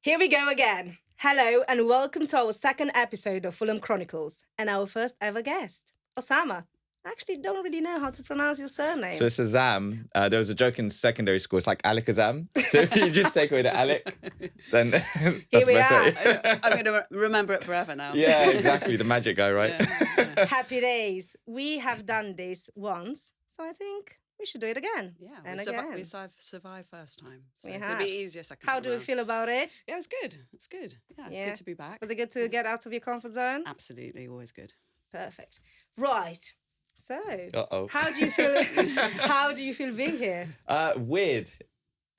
Here we go again. Hello and welcome to our second episode of Fulham Chronicles and our first ever guest, Oussama. I actually don't really know how to pronounce your surname. So it's Azzam. There was a joke in secondary school. It's like Alec Azzam. So if you just take away the Alec, then that's Here we the best are. way. I'm going to remember it forever now. Yeah, exactly. The magic guy, right? Yeah. Happy days. We have done this once, so I think we should do it again. Yeah, and we again. survived first time. So We it'll have. be easier second How time do we around. feel about it? Yeah, it's good. It's good. Yeah, it's Yeah. good to be back. Was it good to get out of your comfort zone? Absolutely, always good. Perfect. Right. So, Uh-oh. how do you feel? How do you feel being here? Weird.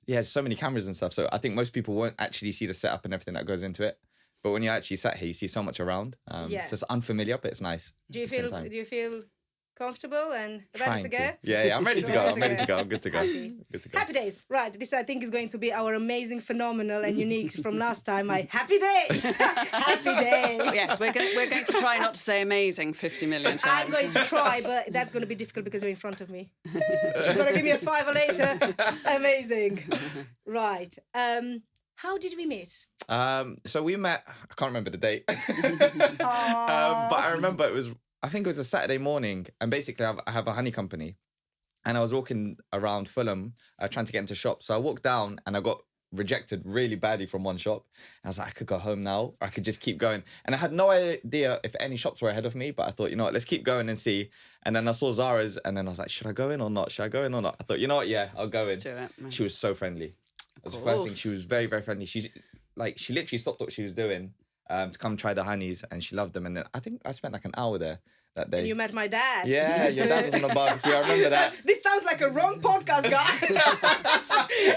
Yeah, there's so many cameras and stuff. So I think most people won't actually see the setup and everything that goes into it. But when you're actually sat here, you see so much around. Yeah. So it's unfamiliar, but it's nice. Do you at the same feel? time. Do you feel comfortable and ready Trying to go? Yeah, I'm ready to go. Ready I'm to ready go. to go. I'm good to go. Happy. Good to go. Happy days. Right. This I think is going to be our amazing, phenomenal, and unique from last time. My happy days. Happy days. Yes, we're going to try not to say amazing 50 million times. I'm going to try, but that's going to be difficult because you're in front of me. She's going to give me a fiver later. Amazing. Right. How did we meet? So we met, I can't remember the date. Aw. But I remember I think it was a Saturday morning, and basically I have a honey company, and I was walking around Fulham trying to get into shops. So I walked down and I got rejected really badly from one shop. And I was like, I could go home now, or I could just keep going. And I had no idea if any shops were ahead of me, but I thought, you know what, let's keep going and see. And then I saw Zara's, and then I was like, should I go in or not? Should I go in or not? I thought, you know what, yeah, I'll go in. Do it. She was so friendly. That was the first thing. She was very, very friendly. She literally stopped what she was doing to come try the honeys, and she loved them. And then I think I spent like an hour there that day. And you met my dad. Yeah, your dad was on the barbecue. I remember that. This sounds like a wrong podcast, guys.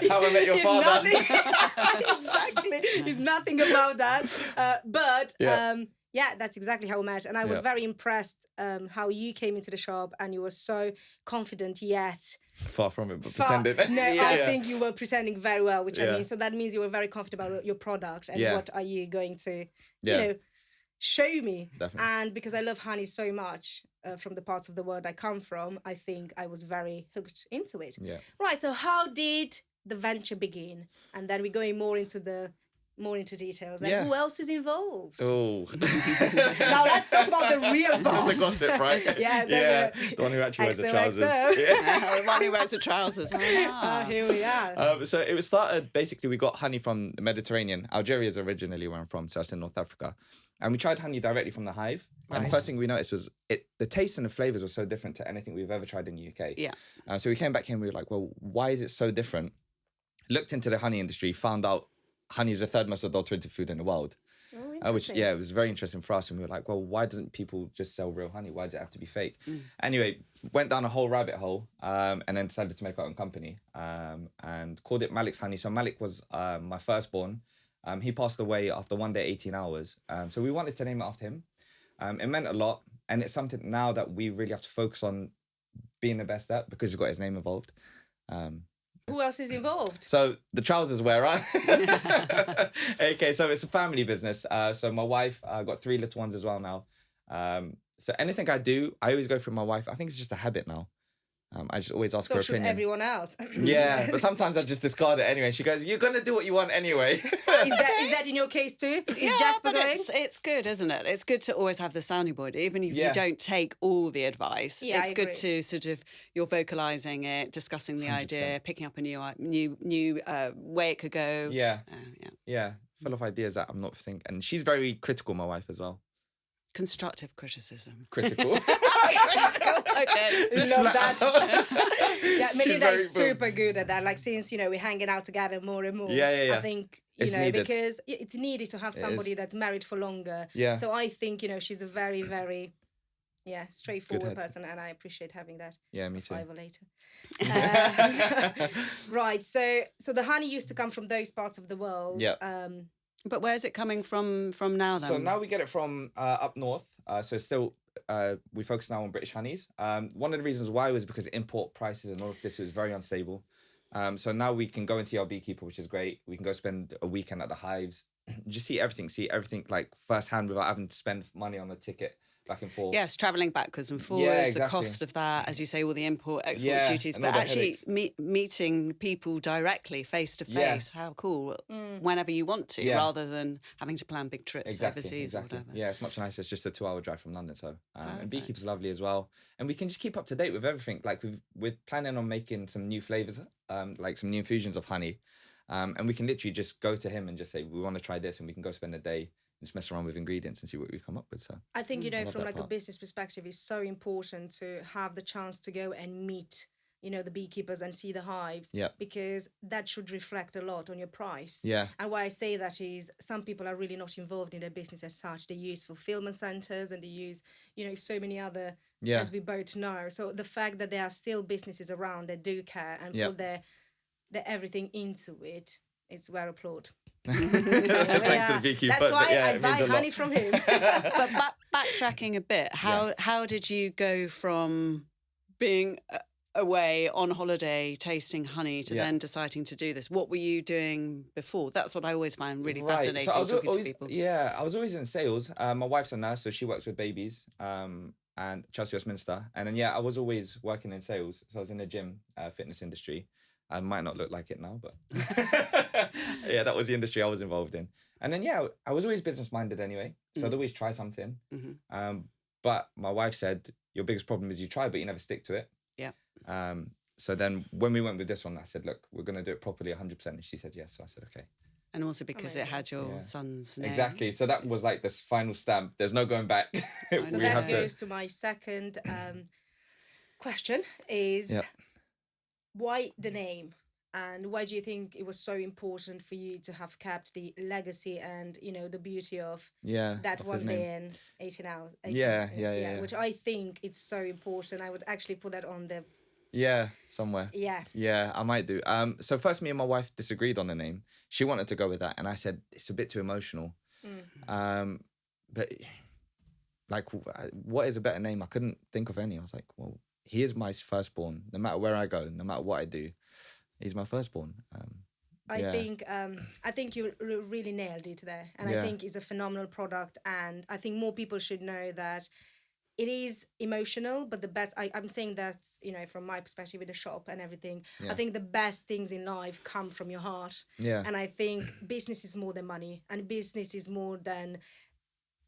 How I met your It's father. nothing- exactly. It's nothing about that. But Yeah. yeah, that's exactly how we met. And I was Yeah. very impressed how you came into the shop and you were so confident yet. Far from it, but Far- pretending. No, Yeah. I think you were pretending very well, which I Yeah. mean, so that means you were very confident about your product and Yeah. what are you going to, Yeah. show me. Definitely. And because I love honey so much from the parts of the world I come from, I think I was very hooked into it. Yeah. Right. So how did the venture begin? And then we're going more into details. And Yeah. who else is involved? Oh. Now let's talk about the real boss. The gossip, right? Yeah, The one who actually wears the XOXO. trousers. Yeah. The one who wears the trousers. Here we are. So it was started, basically, we got honey from the Mediterranean. Algeria is originally where I'm from, so that's in North Africa. And we tried honey directly from the hive. And the Right. first thing we noticed was the taste and the flavours were so different to anything we've ever tried in the UK. Yeah. So we came back here and we were like, well, why is it so different? Looked into the honey industry, found out honey is the third most adulterated food in the world. Oh, Which, yeah, it was very interesting for us. And we were like, well, why doesn't people just sell real honey? Why does it have to be fake? Anyway, went down a whole rabbit hole and then decided to make our own company and called it Malik's Honey. So Malik was my firstborn. He passed away after one day, 18 hours. So we wanted to name it after him. It meant a lot. And it's something now that we really have to focus on being the best at because it's got his name involved. Who else is involved? So the trousers wearer. Okay, so it's a family business. So my wife got 3 little ones as well now. So anything I do, I always go through my wife. I think it's just a habit now. I just always ask So her should opinion. everyone else. Yeah, but sometimes I just discard it anyway. She goes, "You're gonna do what you want anyway." Is that in your case too? Is Yeah, Jasper but going? it's good, isn't it? It's good to always have the sounding board, even if Yeah. you don't take all the advice. Yeah, it's I good agree. to sort of you're vocalizing it, discussing the idea, picking up a new way it could go. Yeah, Yeah. yeah, full of ideas that I'm not thinking. And she's very critical, my wife as well. Constructive criticism. Critical. Okay. Love that. Yeah, Melinda She's very is super good at that. Like since we're hanging out together more and more. Yeah. I think It's needed. because it's needed to have somebody that's married for longer. Yeah. So I think she's a very very straightforward head. person, and I appreciate having that. Yeah, me too. Fiver later. Right. So the honey used to come from those parts of the world. Yeah. But where's it coming from now then? So now we get it from up north. So it's still we focus now on British honeys. One of the reasons why was because import prices and all of this was very unstable. So now we can go and see our beekeeper, which is great. We can go spend a weekend at the hives, just see everything like firsthand without having to spend money on a ticket back and forth. Yes, travelling backwards and forwards, Yeah, the exactly. cost of that, as you say, all the import-export Yeah, duties, and but all the actually headaches. meeting people directly, face-to-face, how cool, whenever you want to, Yeah. rather than having to plan big trips Exactly, overseas exactly. or whatever. Yeah, it's much nicer. It's just a 2-hour drive from London, so and Perfect. Beekeeper's lovely as well. And we can just keep up to date with everything. Like we're planning on making some new flavors, like some new infusions of honey, and we can literally just go to him and just say we want to try this, and we can go spend a day and just mess around with ingredients and see what we come up with. So I think, you know, love from that like a part. business perspective, it's so important to have the chance to go and meet, you know, the beekeepers and see the hives, Yeah. because that should reflect a lot on your price. Yeah. And why I say that is some people are really not involved in their business as such. They use fulfillment centers and they use, you know, so many other, Yeah. as we both know. So the fact that there are still businesses around that do care and Yeah. put their everything into it, it's where I applaud. Thanks to the beekeeper. That's why yeah, I it buy means a lot. honey from him. But backtracking a bit, how did you go from being away on holiday tasting honey to then deciding to do this? What were you doing before? That's what I always find really fascinating, I was talking always, to people. Yeah, I was always in sales. My wife's a nurse, so she works with babies. And Chelsea Westminster, and then I was always working in sales. So I was in the gym, fitness industry. I might not look like it now, but yeah, that was the industry I was involved in. And then I was always business minded anyway, so I'd always try something. But my wife said, "Your biggest problem is you try, but you never stick to it." Yeah. So then when we went with this one, I said, "Look, we're gonna do it proproperly, 100%." And she said yes. So I said, "Okay." And also because Amazing. it had your son's name. Exactly. So that was like this final stamp. There's no going back. So We that have goes to my second question is why the name? And why do you think it was so important for you to have kept the legacy and, you know, the beauty of that of one his name. day in 18 hours? Yeah. Which I think is so important. I would actually put that on the... Yeah, somewhere. Yeah. Yeah, I might do. So first, me and my wife disagreed on the name. She wanted to go with that, and I said it's a bit too emotional. But like, what is a better name? I couldn't think of any. I was like, well, he is my firstborn. No matter where I go, no matter what I do, he's my firstborn. I think you really nailed it there, and I think it's a phenomenal product, and I think more people should know that it is emotional, but the best, I'm saying that, you know, from my perspective with the shop and everything, I think the best things in life come from your heart. Yeah. And I think business is more than money, and business is more than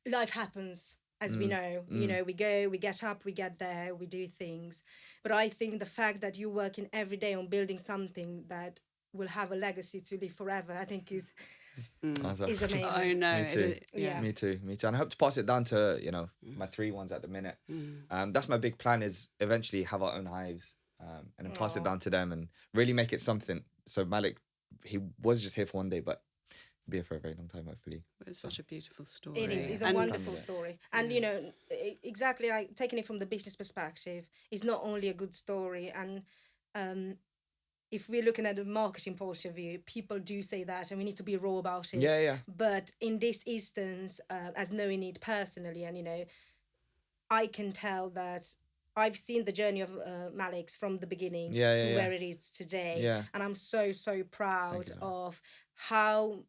life happens. As we know, you know, we go, we get up, we get there, we do things. But I think the fact that you're working every day on building something that will have a legacy to live forever, I think is amazing. I know. Me too. Yeah. Me too. And I hope to pass it down to, you know, my 3 ones at the minute. That's my big plan, is eventually have our own hives and then pass it down to them and really make it something. So Malik, he was just here for one day, but he'll be here for a very long time, hopefully. It's such a beautiful story. It is. It's a wonderful story. And, you know, exactly like taking it from the business perspective, it's not only a good story. And if we're looking at the marketing point of view, people do say that, and we need to be raw about it. Yeah. But in this instance, as knowing it personally, and, you know, I can tell that I've seen the journey of Malik's from the beginning to where it is today. Yeah. And I'm so proud of how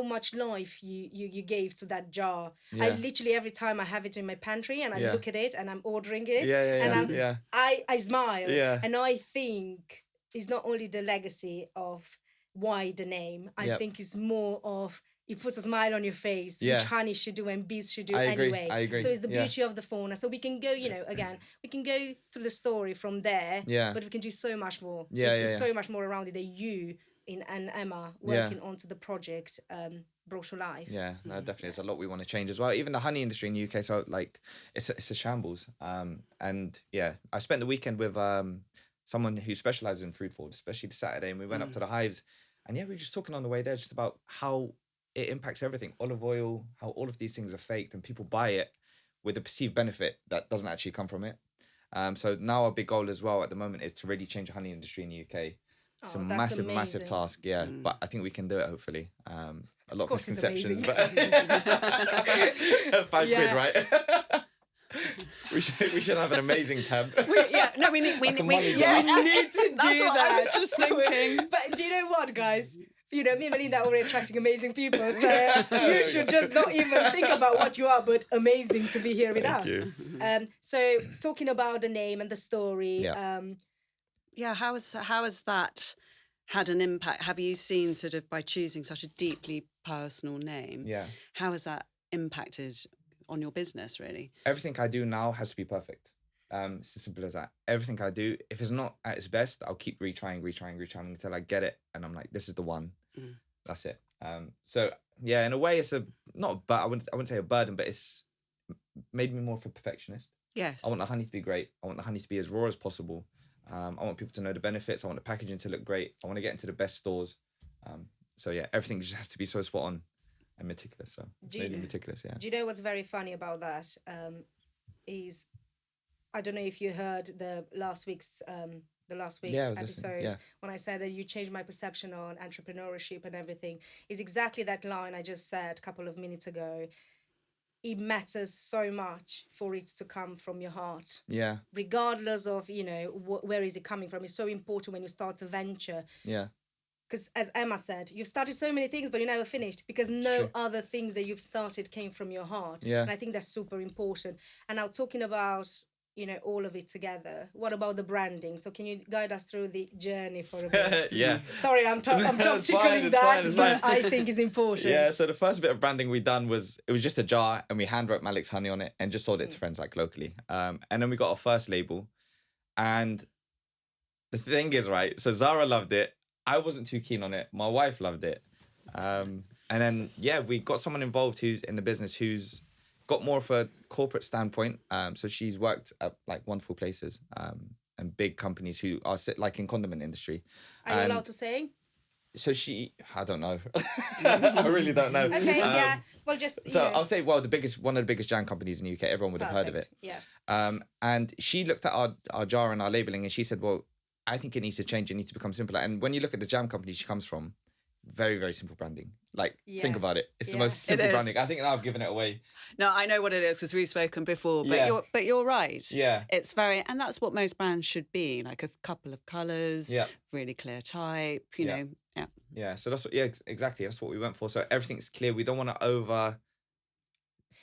much life you gave to that jar. Yeah. I literally, every time I have it in my pantry and I look at it and I'm ordering it, Yeah. I smile. Yeah. And I think it's not only the legacy of why the name, I think it's more of it puts a smile on your face, which honey should do and bees should do anyway. I agree. So it's the beauty of the fauna. So we can go, you know, again, we can go through the story from there, but we can do so much more. It's so much more around it that you and Emma working onto the project brought to life. Yeah, no, definitely. There's a lot we want to change as well. Even the honey industry in the UK, so like it's a shambles. And yeah, I spent the weekend with someone who specializes in food fraud, especially the Saturday, and we went up to the hives, and we were just talking on the way there just about how it impacts everything. Olive oil, how all of these things are faked, and people buy it with a perceived benefit that doesn't actually come from it. So now our big goal as well at the moment is to really change the honey industry in the UK. It's a massive task, but I think we can do it, hopefully. A lot of misconceptions, but £5, right? we should have an amazing tab. We need to do That's what that. I was just thinking. But do you know what, guys? me and Melinda are already attracting amazing people. So you should just not even think about what you are, but amazing to be here with us. you. So talking about the name and the story. Yeah, how has that had an impact? Have you seen sort of by choosing such a deeply personal name? Yeah. How has that impacted on your business, really? Everything I do now has to be perfect. It's as simple as that. Everything I do, if it's not at its best, I'll keep retrying until I get it, and I'm like, this is the one. That's it. So yeah, in a way, it's I wouldn't say a burden, but it's made me more of a perfectionist. Yes. I want the honey to be great. I want the honey to be as raw as possible. I want people to know the benefits. I want the packaging to look great. I want to get into the best stores. So yeah, everything just has to be so spot on and meticulous. So it's really meticulous. Yeah. Do you know what's very funny about that? Is I don't know if you heard the last week's episode when I said that you changed my perception on entrepreneurship and everything. Is exactly that line I just said a couple of minutes ago. It matters so much for it to come from your heart. Yeah. Regardless of, where is it coming from. It's so important when you start a venture. Yeah. Because as Emma said, you've started so many things, but you never finished because no other things that you've started came from your heart. Yeah. And I think that's super important. And now talking about, all of it together, what about the branding? So can you guide us through the journey for a bit? Yeah. Sorry, I'm tickling that, but I think it's important. Yeah, so the first bit of branding we done was just a jar and we hand wrote Malik's honey on it and just sold it to friends like locally. And then we got our first label. And the thing is, right, so Zara loved it. I wasn't too keen on it. My wife loved it. And then, we got someone involved who's in the business who's got more of a corporate standpoint. So she's worked at like wonderful places and big companies who are like in condiment industry. Are you allowed to say? So I don't know. I really don't know. Okay, yeah. Well, just so I'll say, one of the biggest jam companies in the UK. Everyone would have heard of it. Yeah. And she looked at our jar and our labeling, and she said, "Well, I think it needs to change. It needs to become simpler." And when you look at the jam company she comes from, very, very simple branding. Like, think about it. It's the most simple branding. I think now I've given it away. No, I know what it is because we've spoken before, but you're right. Yeah. It's and that's what most brands should be, like a couple of colours, really clear type, you know. Yeah. Yeah, so exactly. That's what we went for. So everything's clear. We don't want to over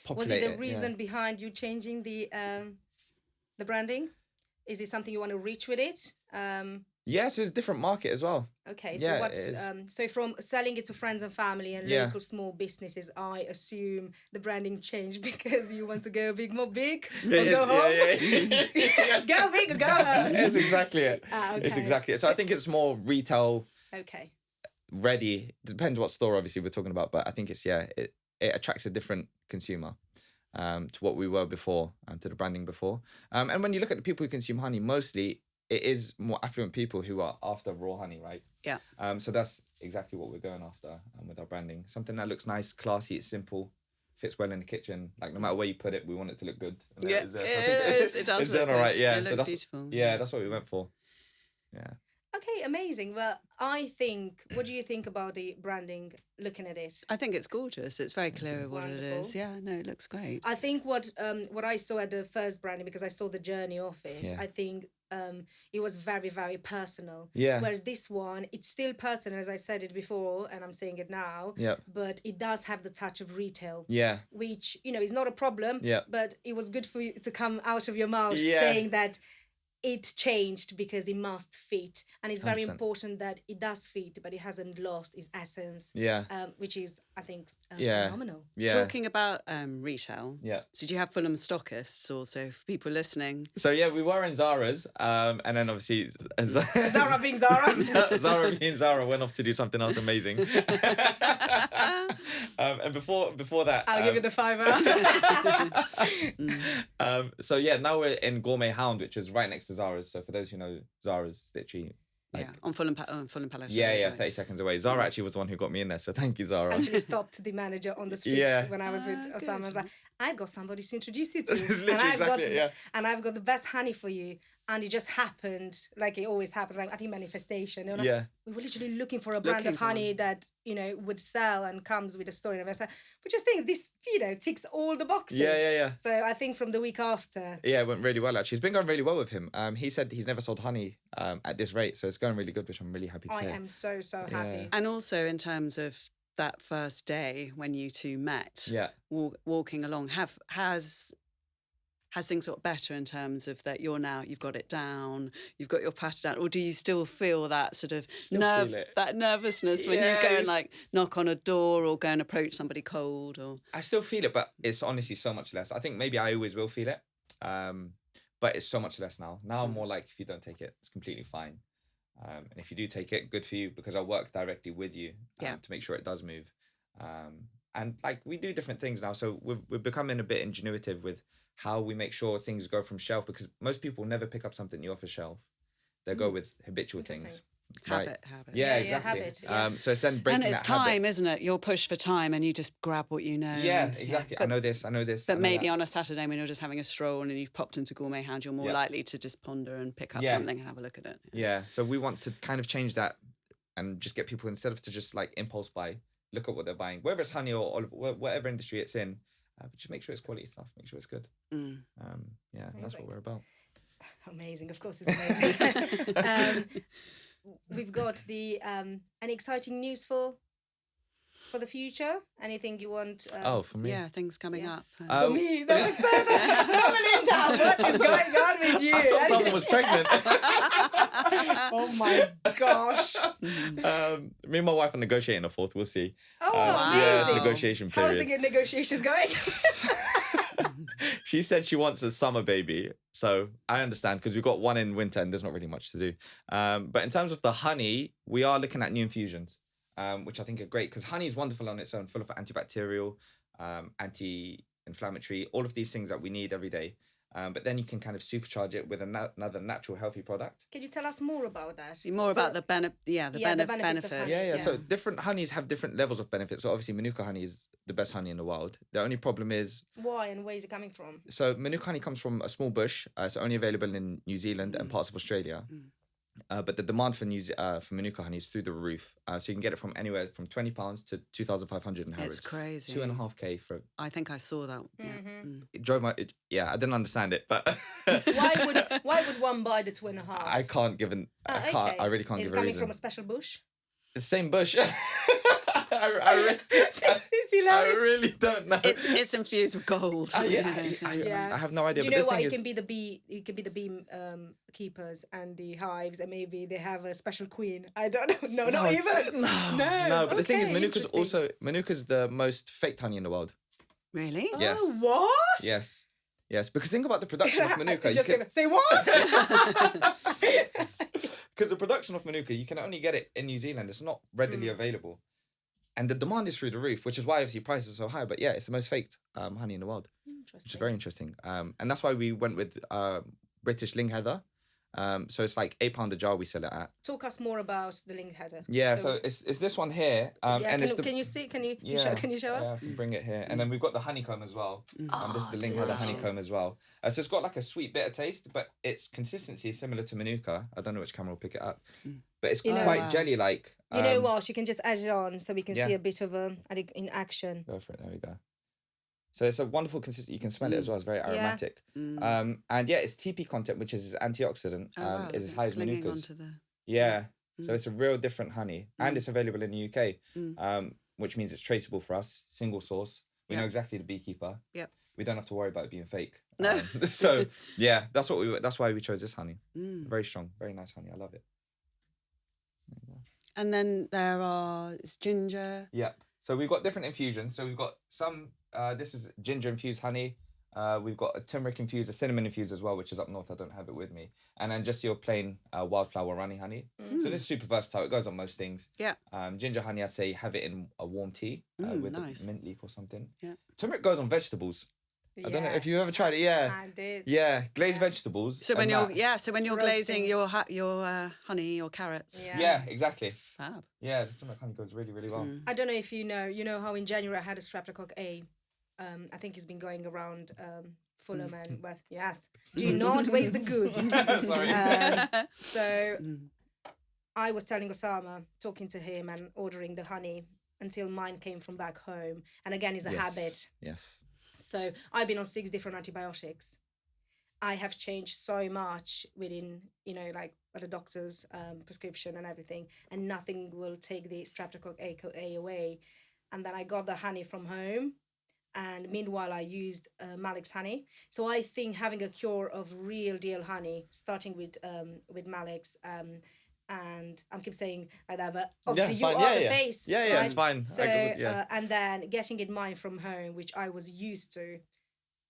populate it. Was it the reason behind you changing the branding? Is it something you want to reach with it? Yes, it's a different market as well. Okay, so so from selling it to friends and family and local small businesses, I assume the branding changed because you want to go more big, or go home. Go big or go home. It's exactly it. Okay. It's exactly it. So I think it's more retail. Okay. Ready. Depends what store obviously we're talking about, but I think it attracts a different consumer to what we were before, to the branding before. And when you look at the people who consume honey, mostly it is more affluent people who are after raw honey, right? Yeah. So that's exactly what we're going after with our branding. Something that looks nice, classy, it's simple, fits well in the kitchen. Like no matter where you put it, we want it to look good. And it does. It does look good. All right. Yeah. It looks beautiful. Yeah, that's what we went for. Yeah. Okay, amazing. Well, what do you think about the branding, looking at it? I think it's gorgeous. It's very clear what it is. Yeah, no, it looks great. I think what I saw at the first branding, because I saw the journey of it, I think it was very, very personal. Yeah. Whereas this one, it's still personal, as I said it before, and I'm saying it now. Yeah. But it does have the touch of retail. Yeah. Which, is not a problem. Yeah. But it was good for you to come out of your mouth saying that it changed because it must fit, and it's very 100%. Important that it does fit, but it hasn't lost its essence. Yeah. Which is, I think, phenomenal. Yeah. Talking about retail. Yeah. So did you have Fulham stockists also for people listening? So we were in Zara's, and then obviously Zara being Zara. Zara being Zara went off to do something else amazing. And before that, I'll give you the £5. Now we're in Gourmet Hound, which is right next to Zara's. So for those who know Zara's, it's literally on Fulham Palace. 30 seconds away. Zara actually was the one who got me in there, so thank you, Zara. Actually stopped the manager on the street when I was with Oussama. I was like, I've got somebody to introduce you to, and I've got the best honey for you. And it just happened, like it always happens, like I think manifestation. You know? Yeah. We were literally looking for a brand Looking of for honey one. that, you know, would sell and comes with a story. And I said, we just think this, you know, ticks all the boxes. Yeah. So I think from the week after. Yeah, it went really well, actually. It's been going really well with him. He said he's never sold honey at this rate, so it's going really good, which I'm really happy to I hear. am so happy. And also in terms of that first day when you two met, Yeah. walking along, has things got better in terms of that you've got it down, you've got your pattern down, or do you still feel that sort of feel it. that nervousness when you go and like knock on a door or go and approach somebody cold? Or I still feel it, but it's honestly so much less. I think maybe I always will feel it, but it's so much less now. Now I'm more like, if you don't take it, it's completely fine. And if you do take it, good for you, because I work directly with you to make sure it does move. And like we do different things now, so we're becoming a bit ingenuitive with how we make sure things go from shelf, because most people never pick up something new off a shelf. They go with habitual things. habit. Yeah, Yeah, exactly. habit, yeah. So it's then breaking And it's that habit. time, isn't it? You're pushed for time and you just grab what you know. Yeah, and- exactly. But, I know this. but maybe on a Saturday when you're just having a stroll and you've popped into Gourmet Hound, you're more Yeah. likely to just ponder and pick up Yeah. something and have a look at it. Yeah, so we want to kind of change that and just get people, instead of to just like impulse buy, look at what they're buying, whether it's honey or olive, whatever industry it's in, but just make sure it's quality stuff, make sure it's good. Yeah, that's what we're about. Amazing, of course, it's amazing. We've got the any exciting news for the future? Anything you want? For me? Yeah, things coming up. For me, that was so Melinda, what is going on with you? I thought someone was pregnant. Oh my gosh. Me and my wife are negotiating a fourth, we'll see. Oh, Yeah, it's amazing. negotiation How's period. the negotiations going? She said she wants a summer baby, so I understand, because we've got one in winter and there's not really much to do. But in terms of the honey, we are looking at new infusions, which I think are great, because honey is wonderful on its own, full of antibacterial, anti-inflammatory, all of these things that we need every day. But then you can kind of supercharge it with another natural, healthy product. Can you tell us more about that? More about the benefits. benefits of honey. Yeah. So different honeys have different levels of benefits. So obviously Manuka honey is the best honey in the world. The only problem is, Why and where is it coming from? so Manuka honey comes from a small bush. It's only available in New Zealand and parts of Australia. But the demand for Manuka honey is through the roof. So you can get it from anywhere from £20 to 2,500 in Harrods. It's crazy. 2.5K for. I think I saw that. Yeah. It drove my. I didn't understand it, but Why would one buy the 2.5? I can't give an. I can't. I really can't It's give a coming reason. from a special bush. The same bush. This is I hilarious. really don't know. It's infused with gold. I Yeah. have no idea. Do you but know the what? thing It is, can be the bee. It can be the bee keepers and the hives, and maybe they have a special queen. I don't know. No, not even. No. But the thing is, Okay, Manuka's the most faked honey in the world. Really? Yes. Oh, what? Yes. Because think about the production of Manuka. Say what? Because the production of Manuka, you can only get it in New Zealand. It's not readily available. And the demand is through the roof, which is why obviously prices are so high. But yeah, it's the most faked honey in the world, which is very interesting. And that's why we went with British Ling Heather. So it's like £8 a jar we sell it at. Talk us more about the Ling Heather. Yeah, so it's this one here. And can you see? Can you show us? Yeah, I can bring it here. And then we've got the honeycomb as well. This is the Ling Heather delicious. honeycomb as well. So it's got like a sweet bitter taste, but its consistency is similar to Manuka. I don't know which camera will pick it up. But it's quite jelly-like. You know what? You can just add it on so we can yeah. see a bit of in action. Go for it. There we go. So it's a wonderful consistency. You can smell it as well. It's very aromatic. And yeah, its TP content, which is its antioxidant, is as high as Manuka's. Yeah. So it's a real different honey. And it's available in the UK, which means it's traceable for us. Single source. We know exactly the beekeeper. Yep. We don't have to worry about it being fake. No. So yeah, that's why we chose this honey. Very strong, very nice honey. I love it. And then it's ginger. Yeah. So we've got different infusions. So we've got some. This is ginger infused honey. We've got a turmeric infused, a cinnamon infused as well, which is up north. I don't have it with me. And then just your plain wildflower runny honey. So this is super versatile. It goes on most things. Yeah. Ginger honey, I'd say have it in a warm tea with nice. a mint leaf or something. Yeah. Turmeric goes on vegetables. I don't know if you ever tried it. Yeah. I did. Yeah, glazed vegetables. So when and you're glazing Roasting. your honey or carrots. yeah, exactly. Fab. Yeah, the turmeric honey goes really, really well. I don't know if you know how in January I had a Streptococcus A. I think it's been going around Fulham and well, yes, do not waste the goods. Sorry. So I was telling Oussama, talking to him and ordering the honey until mine came from back home. And again, it's a habit. Yes. So I've been on 6 different antibiotics. I have changed so much within, like the doctor's prescription and everything, and nothing will take the Streptococcus A away. And then I got the honey from home, and meanwhile I used Malik's honey. So I think having a cure of real deal honey, starting with Malik's, and I keep saying like that, but obviously you are the face. Yeah, right? it's fine. So and then getting it mine from home, which I was used to,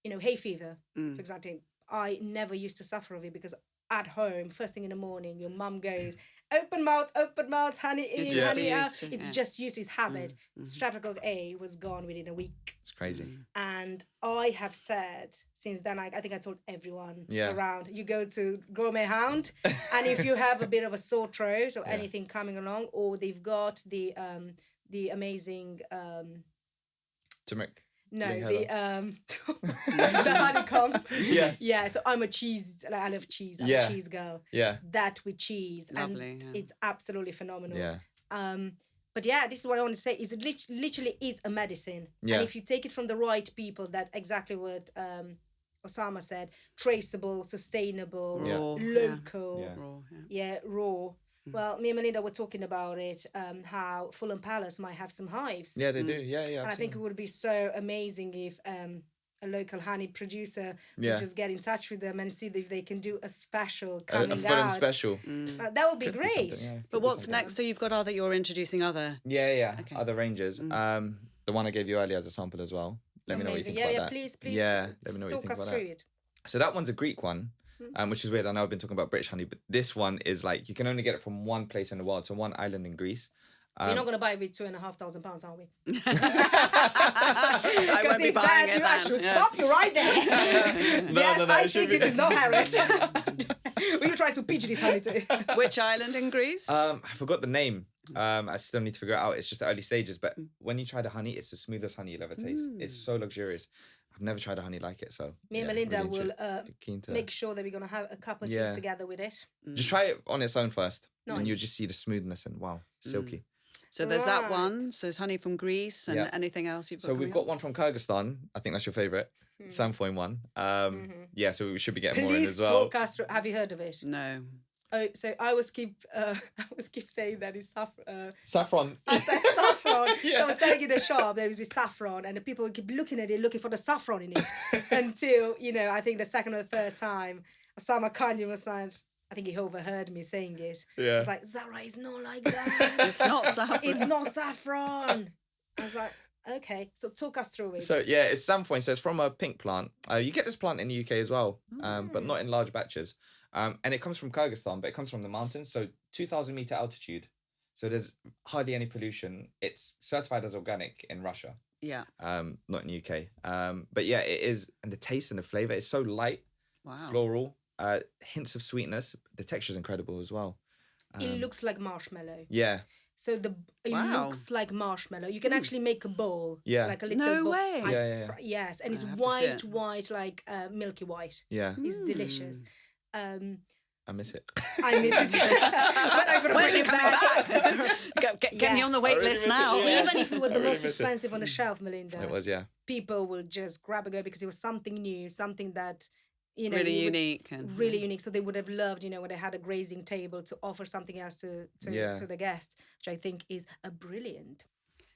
hay fever, for example. I never used to suffer of it because at home, first thing in the morning, your mum goes, open mouth, honey in, honey out. It's just used to his habit. Streptococcus A was gone within a week. It's crazy. And I have said since then, I think I told everyone around, you go to Gourmet Hound, and if you have a bit of a sore throat or anything coming along, or they've got the amazing Turmeric. No, the honeycomb. Yes. Yeah, so I'm a cheese, I love cheese. I'm a cheese girl. Yeah. That with cheese. Lovely. And it's absolutely phenomenal. Yeah. But this is what I want to say, is it literally is a medicine. Yeah. And if you take it from the right people, that exactly what Oussama said, traceable, sustainable, local. Raw. Well, me and Melinda were talking about it, how Fulham Palace might have some hives. Yeah, they do. Yeah, yeah. And I think it would be so amazing if a local honey producer would just get in touch with them and see if they can do a special coming a Fulham out. special. That would be great. But what's next? So you've got you're introducing other... Yeah. Okay. Other ranges. The one I gave you earlier as a sample as well. Let me know what you think about that. Please. Yeah, let me know what you think about that. It. So that one's a Greek one. Which is weird. I know I've been talking about British honey, but this one is like you can only get it from one place in the world, so one island in Greece. We're not going to buy it with £2,500, are we? I won't be buying it. I should stop you right there. No, I think this is no Harriet. We were trying to pitch this honey to. Which island in Greece? I forgot the name. I still need to figure it out. It's just the early stages, but when you try the honey, it's the smoothest honey you'll ever taste. It's so luxurious. I've never tried a honey like it, so me and Melinda will make sure that we're gonna have a cup of tea together with it. Just try it on its own first, and you'll just see the smoothness and wow, silky. So there's that one. So it's honey from Greece, and anything else you've got. So we've got one from Kyrgyzstan. I think that's your favourite, Samfoin one. Yeah, so we should be getting more in as well. Talk us through. Have you heard of it? No. Oh, so I was keep saying that it's saffron. I said saffron. So I was selling in the shop. There was with saffron, and the people would keep looking at it, looking for the saffron in it, until I think the second or third time, Oussama Kanye was like, I think he overheard me saying it. Yeah. It's like, Zara, it's not like that. It's not saffron. It's not saffron. I was like, okay, so talk us through it. So yeah, it's Samfoin. So it's from a pink plant. You get this plant in the UK as well, but not in large batches. And it comes from Kyrgyzstan, but it comes from the mountains. So 2,000 meter altitude. So there's hardly any pollution. It's certified as organic in Russia. Yeah. Not in the UK. But yeah, it is. And the taste and the flavor is so light, floral, hints of sweetness. The texture is incredible as well. It looks like marshmallow. Yeah. So it looks like marshmallow. You can actually make a bowl. Yeah. Like a little bowl. way. Yeah. Yes, and it's white, like milky white. Yeah. It's delicious. I miss it. I miss it. But I'm going to bring it back. Get me on the wait list now. Even if it was the most expensive on the shelf, Melinda. It was, yeah. People will just grab and go because it was something new, something that, really unique. Really unique. So they would have loved, when they had a grazing table to offer something else to the guest, which I think is a brilliant.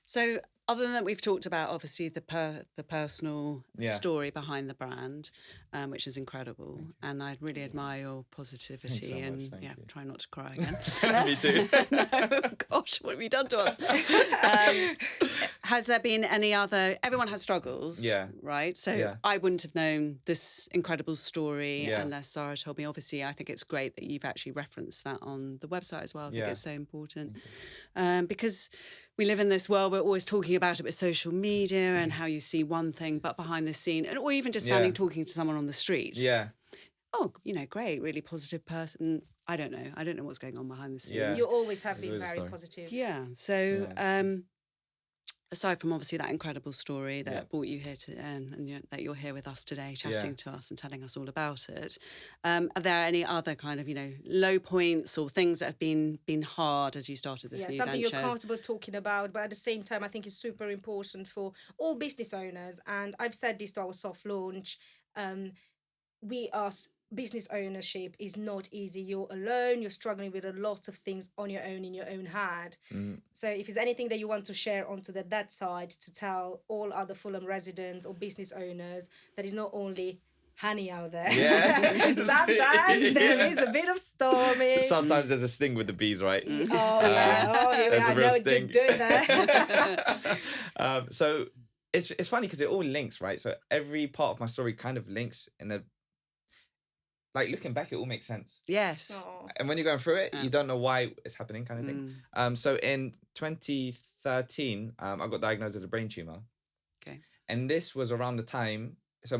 So other than that, we've talked about obviously the personal story behind the brand, which is incredible, and I really admire your positivity so and much. try not to cry again. Me too. No, gosh, what have you done to us? Has there been any other? Everyone has struggles, right? So I wouldn't have known this incredible story unless Zara told me. Obviously, I think it's great that you've actually referenced that on the website as well. I think it's so important because we live in this world, we're always talking about it with social media and how you see one thing, but behind the scene, or even just standing talking to someone on the street. Yeah. Oh, great, really positive person. I don't know what's going on behind the scenes. You always have been very positive. Yeah. So aside from obviously that incredible story that brought you here to, and that you're here with us today, chatting to us and telling us all about it, are there any other kind of, low points or things that have been hard as you started this new something venture? you're comfortable talking about, but at the same time, I think it's super important for all business owners. And I've said this to our soft launch. Business ownership is not easy. You're alone. You're struggling with a lot of things on your own, in your own head. So if there's anything that you want to share onto that side to tell all other Fulham residents or business owners, that is not only honey out there. Yeah. Sometimes there is a bit of storming. Sometimes there's a sting with the bees, right? Here we are. There's I a know real what sting. you're doing there. So it's funny because it all links, right? So every part of my story kind of links in a, like, looking back, it all makes sense. Yes. Aw. And when you're going through it, you don't know why it's happening, kind of thing. So in 2013, I got diagnosed with a brain tumor. Okay. And this was around the time, we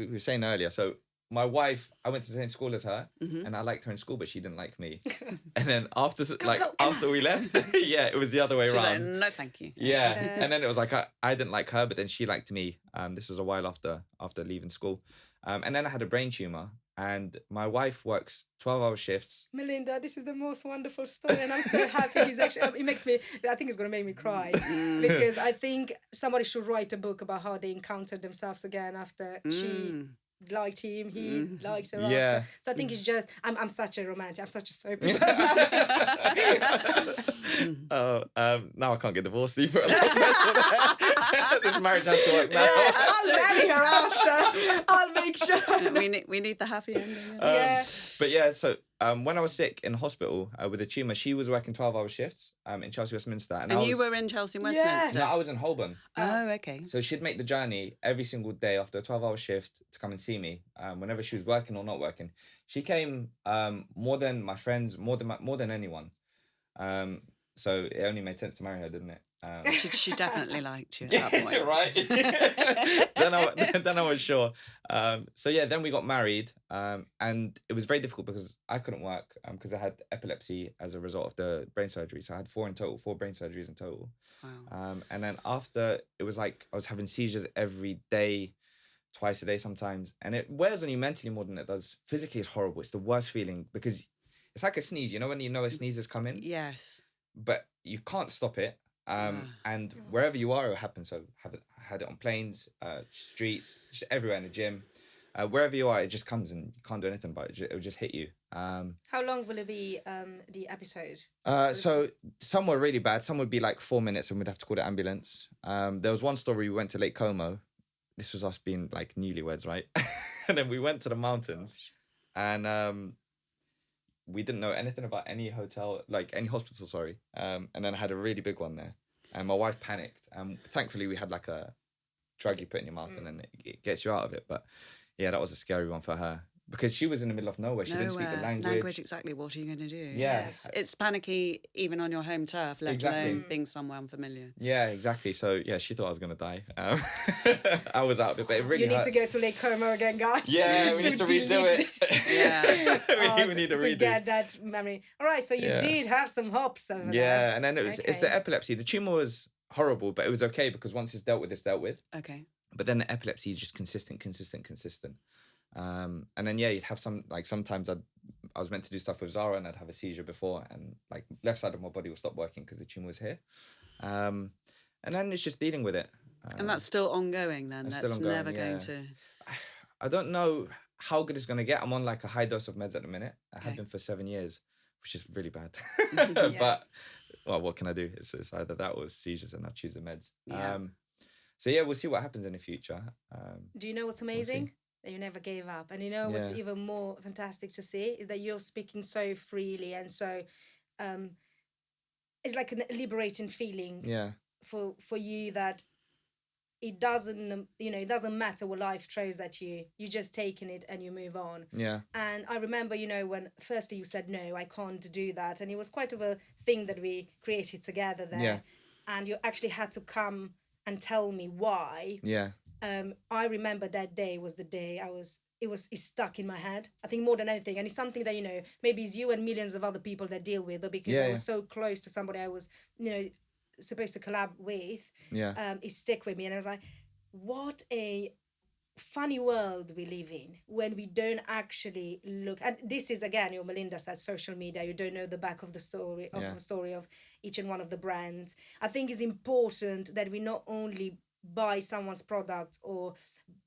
were saying earlier, so my wife, I went to the same school as her, and I liked her in school, but she didn't like me. And then after we left, it was the other way She was around. like, no, thank you. Yeah. And then it was like, I didn't like her, but then she liked me. This was a while after leaving school. And then I had a brain tumor. And my wife works 12-hour shifts. Melinda, this is the most wonderful story, and I'm so happy. It makes me, I think it's going to make me cry, because I think somebody should write a book about how they encountered themselves again after she liked him, he liked her after. So I think it's just, I'm such a romantic, I'm such a soapy person. Now I can't get divorced either. This marriage has to work now. I'll marry her after. I'll make sure. We need the happy ending. But so when I was sick in hospital with a tumour, she was working 12-hour shifts in Chelsea, Westminster. And you were in Chelsea and Westminster? No, I was in Holborn. Oh, okay. So she'd make the journey every single day after a 12-hour shift to come and see me whenever she was working or not working. She came more than my friends, more than anyone. So it only made sense to marry her, didn't it? She definitely liked you at that point. Right? then I was sure. Then we got married, and it was very difficult because I couldn't work because I had epilepsy as a result of the brain surgery. So I had 4 brain surgeries in total. Wow. And then after, it was like I was having seizures every day, twice a day sometimes. And it wears on you mentally more than it does. Physically, it's horrible. It's the worst feeling because it's like a sneeze. You know when a sneeze is coming? Yes. But you can't stop it. And wherever you are, it happens. So I had it on planes, streets, just everywhere in the gym. Wherever you are, it just comes and you can't do anything about it. It will just hit you. How long will it be, the episode? So some were really bad. Some would be like 4 minutes and we'd have to call the ambulance. There was one story, we went to Lake Como. This was us being like newlyweds, right? And then we went to the mountains and we didn't know anything about any hotel, like any hospital, sorry. And then I had a really big one there. And my wife panicked. Thankfully, we had like a drug you put in your mouth and then it gets you out of it. But yeah, that was a scary one for her. Because she was in the middle of nowhere. She didn't speak the language. Exactly. What are you going to do? Yeah. Yes. It's panicky even on your home turf, let alone being somewhere unfamiliar. Yeah, exactly. So yeah, she thought I was going to die. I was out of it, but it really hurts. You need to go to Lake Como again, guys. Yeah, we need to redo it. Yeah. we need to redo it. To get that memory. All right, so you did have some hops over there. Yeah, and then it's the epilepsy. The tumour was horrible, but it was okay because once it's dealt with, it's dealt with. Okay. But then the epilepsy is just consistent. And then you'd have sometimes I was meant to do stuff with Zara and I'd have a seizure before and like left side of my body will stop working because the tumour was here. And then it's just dealing with it. And that's still ongoing then? That's ongoing, never going to... I don't know how good it's going to get. I'm on like a high dose of meds at the minute. I have been for 7 years, which is really bad. But, well, what can I do? It's either that or seizures and I choose the meds. Yeah. So yeah, we'll see what happens in the future. Do you know what's amazing? That you never gave up. And you know what's even more fantastic to see is that you're speaking so freely and so it's like a liberating feeling for you that it doesn't matter what life throws at you. You're just taking it and you move on. Yeah. And I remember, when firstly you said, no, I can't do that. And it was quite of a thing that we created together there. Yeah. And you actually had to come and tell me why. Yeah. I remember that day was the day it's stuck in my head. I think more than anything. And it's something that, maybe it's you and millions of other people that deal with, but because I was so close to somebody I was, supposed to collab with, it stuck with me. And I was like, what a funny world we live in when we don't actually look. And this is, again, Melinda said, social media, you don't know the back of the story of each and one of the brands. I think it's important that we not only buy someone's product or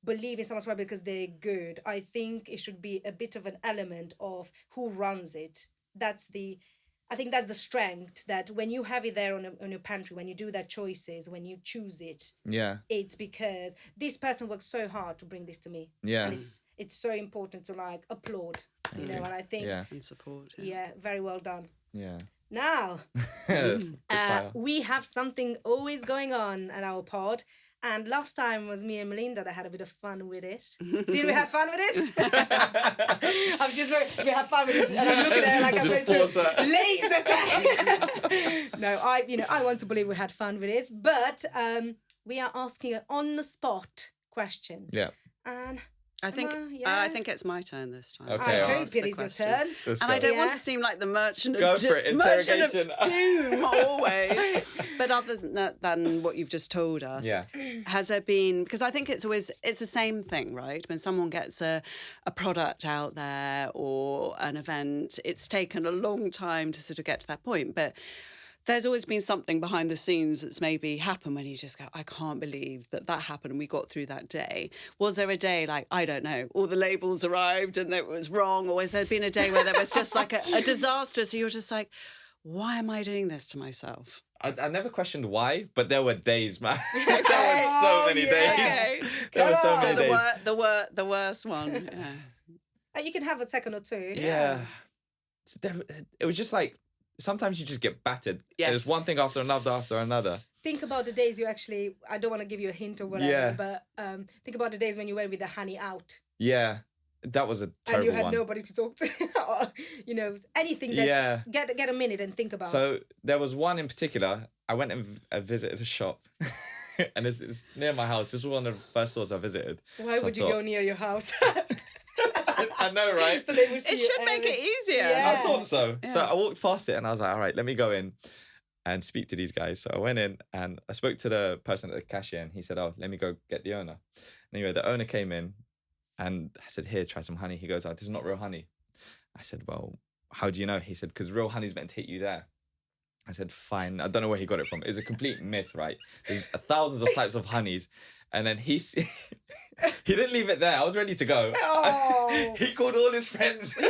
believe in someone's product because they're good. I think it should be a bit of an element of who runs it. I think that's the strength, that when you have it there on your pantry, when you do that choices, when you choose it, it's because this person worked so hard to bring this to me. Yeah. And it's so important to like applaud, you know, and I think and support. very well done. Yeah. Now, we have something always going on at our pod. And last time was me and Melinda that had a bit of fun with it. Did we have fun with it? We have fun with it. And I'm looking at her like I'm going to laser tag. No, I want to believe we had fun with it. But we are asking an on-the-spot question. Yeah. And I think it's my turn this time. Okay, I hope it is your turn. And I don't want to seem like the merchant Go of for it, interrogation. doom always. But other than what you've just told us, has there been, because I think it's the same thing, right? When someone gets a product out there or an event, it's taken a long time to sort of get to that point. But there's always been something behind the scenes that's maybe happened when you just go, I can't believe that happened and we got through that day. Was there a day like, I don't know, all the labels arrived and it was wrong? Or has there been a day where there was just like a disaster? So you're just like, why am I doing this to myself? I never questioned why, but there were days, man. There were so many days. Okay. There were so many days. The worst one. You can have a second or two. Yeah. It was just like, sometimes you just get battered. Yes. There's one thing after another. Think about the days you actually, I don't want to give you a hint or whatever, but think about the days when you went with the honey out. Yeah. That was a terrible one. And you had nobody to talk to. Or, anything that's... Get a minute and think about. So there was one in particular. I went and visited a shop. And it's near my house. This was one of the first stores I visited. Why would you go near your house? I know, right? So they would see it should make it easier. Yeah. I thought so. Yeah. So I walked past it and I was like, all right, let me go in and speak to these guys. So I went in and I spoke to the person at the cashier and he said, oh, let me go get the owner. Anyway, the owner came in and I said, here, try some honey. He goes, oh, this is not real honey. I said, well, how do you know? He said, because real honey's meant to hit you there. I said, fine. I don't know where he got it from. It's a complete myth, right? There's thousands of types of honeys. And then he didn't leave it there. I was ready to go. Oh. He called all his friends. He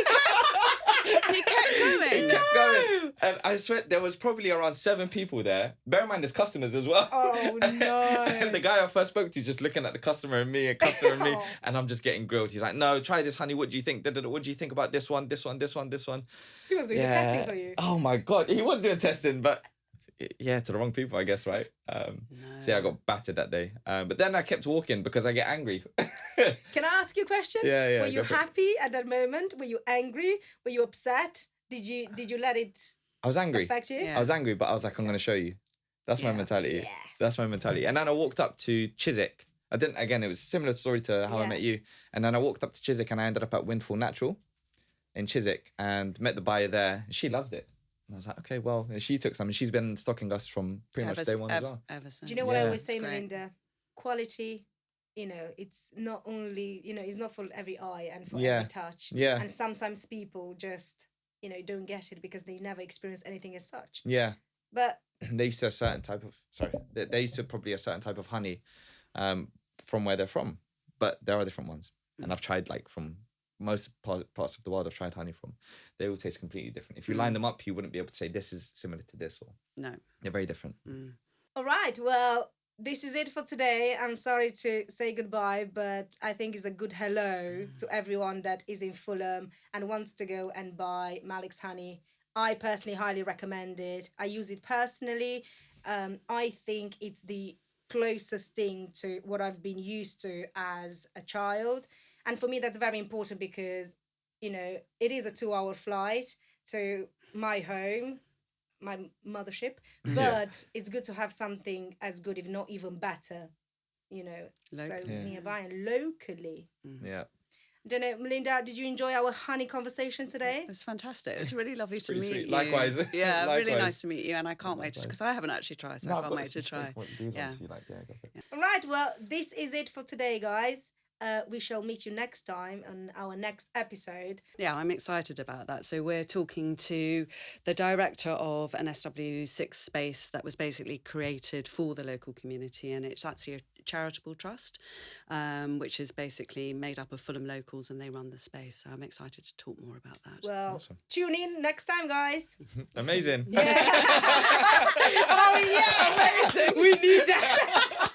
kept going. He kept going. And I swear there was probably around 7 people there. Bear in mind there's customers as well. Oh, no. And the guy I first spoke to just looking at the customer and me. And I'm just getting grilled. He's like, no, try this honey. What do you think? What do you think about this one? This one? He was doing the testing for you. Oh my God. He was doing testing, but... Yeah, to the wrong people, I guess, right? So yeah, I got battered that day. But then I kept walking because I get angry. Can I ask you a question? Yeah. Were you happy at that moment? Were you angry? Were you upset? Did you let it I was angry. affect you? Yeah. I was angry, but I was like, I'm going to show you. That's my mentality. Yes. That's my mentality. And then I walked up to Chiswick. It was a similar story to how I met you. And then I walked up to Chiswick and I ended up at Windfall Natural in Chiswick and met the buyer there. She loved it. And I was like, okay, well, she took some and she's been stocking us from pretty much day one as well. Ever since. Do you know what I always say, Melinda? Quality, it's not only, it's not for every eye and for every touch. Yeah. And sometimes people just, don't get it because they never experienced anything as such. Yeah. But they used to they used to probably a certain type of honey from where they're from. But there are different ones. And I've tried from most parts of the world I've tried honey from. They all taste completely different. If you line them up, you wouldn't be able to say this is similar to this or... No. They're very different. All right, well, this is it for today. I'm sorry to say goodbye, but I think it's a good hello to everyone that is in Fulham and wants to go and buy Malik's honey. I personally highly recommend it. I use it personally. I think it's the closest thing to what I've been used to as a child. And for me, that's very important because, it is a 2-hour flight to my home, my mothership. But it's good to have something as good, if not even better, so nearby and locally. Yeah. Don't know, Melinda, did you enjoy our honey conversation today? It was fantastic. It was really lovely to Pretty meet sweet. you. Likewise. Yeah, Likewise. really nice to meet you. And I can't wait, because I haven't actually tried, so I can't wait to try. Yeah. All right, well, this is it for today, guys. We shall meet you next time on our next episode. Yeah, I'm excited about that. So we're talking to the director of an SW6 space that was basically created for the local community, and it's actually a charitable trust, which is basically made up of Fulham locals, and they run the space. So I'm excited to talk more about that. Well, Awesome. Tune in next time, guys. Amazing. Yeah. Oh, yeah, amazing. We need that.